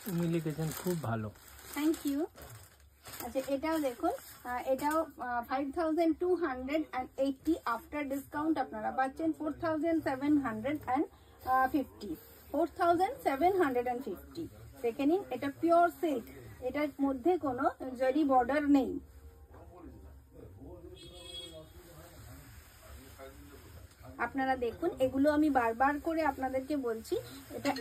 তুমি লিখেছেন খুব ভালো, থ্যাংক ইউ। আচ্ছা এটাও দেখুন, এটাও 5280 আফটার ডিসকাউন্ট আপনারা পাচ্ছেন 4750, 4750। দেখে নিন, এটা পিওর সিল্ক, এটার মধ্যে কোনো জরি বর্ডার নেই। আপনারা দেখুন, এগুলো আমি বারবার করে আপনাদেরকে বলছি, এটা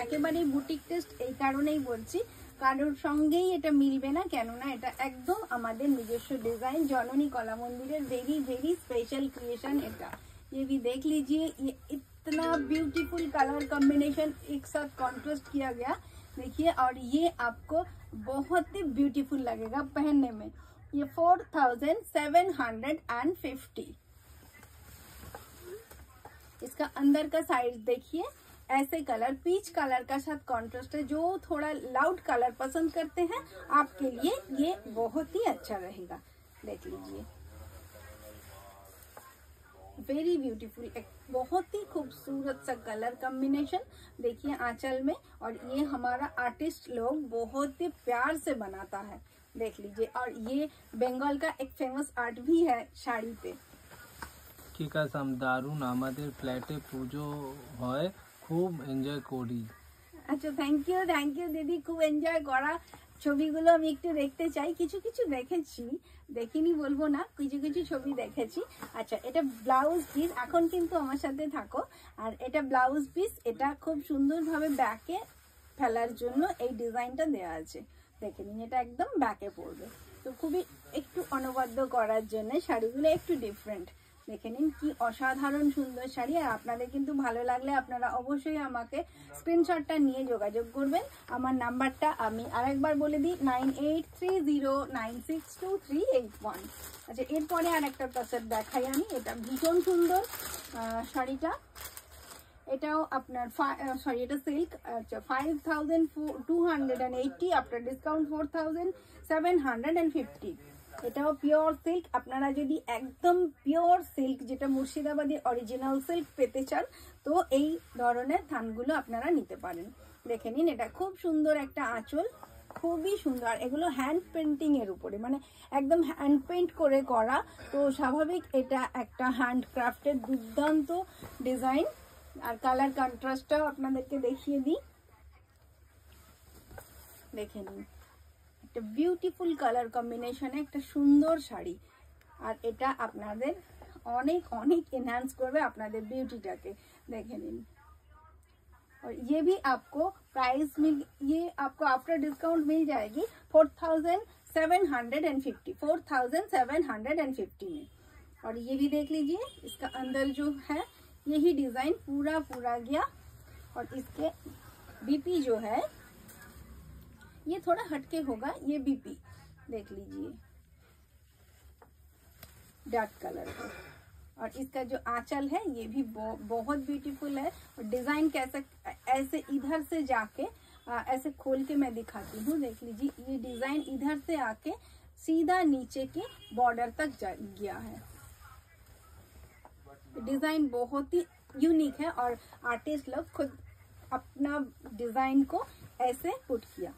একেবারেই বুটিক টেস্ট এই কারণেই বলছি, কারোর সঙ্গেই এটা মিলবে না, কেননা এটা একদম আমাদের নিজস্ব ডিजाइन, जननी कला मंदिर वेरी वेरी स्पेशल क्रिएशन। এটা ये भी देख लीजिए, ये इतना ब्यूटीफुल कलर कॉम्बिनेशन एक साथ कॉन्ट्रास्ट किया गया, देखिए, और ये आपको बहुत ही ब्यूटीफुल लगेगा पहनने में। ये 4750। इसका अंदर का साइज देखिए, ऐसे कलर पीच कलर का साथ कॉन्ट्रास्ट है। जो थोड़ा लाउड कलर पसंद करते हैं आपके लिए ये बहुत ही अच्छा रहेगा। देख लीजिए, वेरी ब्यूटीफुल, एक बहुत ही खूबसूरत सा कलर कॉम्बिनेशन। देखिए आंचल में, और ये हमारा आर्टिस्ट लोग बहुत ही प्यार से बनाता है, देख लीजिए। और ये बंगाल का एक फेमस आर्ट भी है शाड़ी पे। ঠিক আছে, দারুণ, আমাদের ফ্ল্যাটে পুজো হয়, খুব এনজয় করি। আচ্ছা থ্যাংক ইউ দিদি, খুব এনজয় করা। ছবিগুলো আমি একটু দেখতে চাই, কিছু কিছু দেখেছি, দেখিনি বলবো না, কিছু কিছু ছবি দেখেছি। আচ্ছা এটা ব্লাউজ পিস, এখন কিন্তু আমার সাথে থাকো। আর এটা ব্লাউজ পিস, এটা খুব সুন্দরভাবে ব্যাকে ফেলার জন্য এই ডিজাইনটা দেওয়া আছে, দেখে নিন, এটা একদম ব্যাকে পড়বে। তো খুবই একটু অনবদ্য করার জন্য শাড়িগুলো একটু ডিফারেন্ট। দেখে নিন কি অসাধারণ সুন্দর শাড়ি। আর আপনাদের কিন্তু ভালো লাগলে আপনারা অবশ্যই আমাকে স্ক্রিনশটটা নিয়ে যোগাযোগ করবেন। আমার নাম্বারটা আমি আরেকবার বলে দিই, 9830962381। আচ্ছা এরপরে আর একটা টাসের দেখাই আমি, এটা ভীষণ সুন্দর শাড়িটা। এটাও আপনার সরি এটা সিল্ক। আচ্ছা 5280 আফটার ডিসকাউন্ট 4750। এটাও পিওর সিল্ক। আপনারা যদি একদম পিওর সিল্ক, যেটা মুর্শিদাবাদী অরিজিনাল সিল্ক পেতে চান, তো এই ধরনের থানগুলো আপনারা নিতে পারেন। দেখে নিন, এটা খুব সুন্দর একটা আঁচল, খুবই সুন্দর। এগুলো হ্যান্ড পেন্টিং এর উপরে, মানে একদম হ্যান্ড পেন্ট করে করা, তো স্বাভাবিক এটা একটা হ্যান্ড ক্রাফটের দুর্দান্ত ডিজাইন। আর কালার কন্ট্রাস্টটাও আপনাদেরকে দেখিয়ে দিই, দেখে নিন, একটা বিউটিফুল কালার কম্বিনেশনে একটা সুন্দর শাড়ি। আর এটা আপনাদের অনেক অনেক এনহ্যান্স করবে আপনাদের বিউটিটাকে, দেখে নিন। और ये भी आपको प्राइस ये आपको आफ्टर डिस्काउंट मिल जाएगी 4750, 4750 में। और ये भी देख लीजिए, इसका अंदर जो है यही डिजाइन पूरा गया। और इसके बीपी जो है ये थोड़ा हटके होगा, ये बीपी देख लीजिए, डार्क कलर का। और इसका जो आंचल है ये भी बहुत ब्यूटीफुल है। और डिजाइन कैसे, ऐसे इधर से जाके ऐसे खोल के मैं दिखाती हूँ, देख लीजिए, ये डिजाइन इधर से आके सीधा नीचे के बॉर्डर तक गया है। डिजाइन बहुत ही यूनिक है और आर्टिस्ट लोग खुद अपना डिजाइन को ऐसे पुट किया।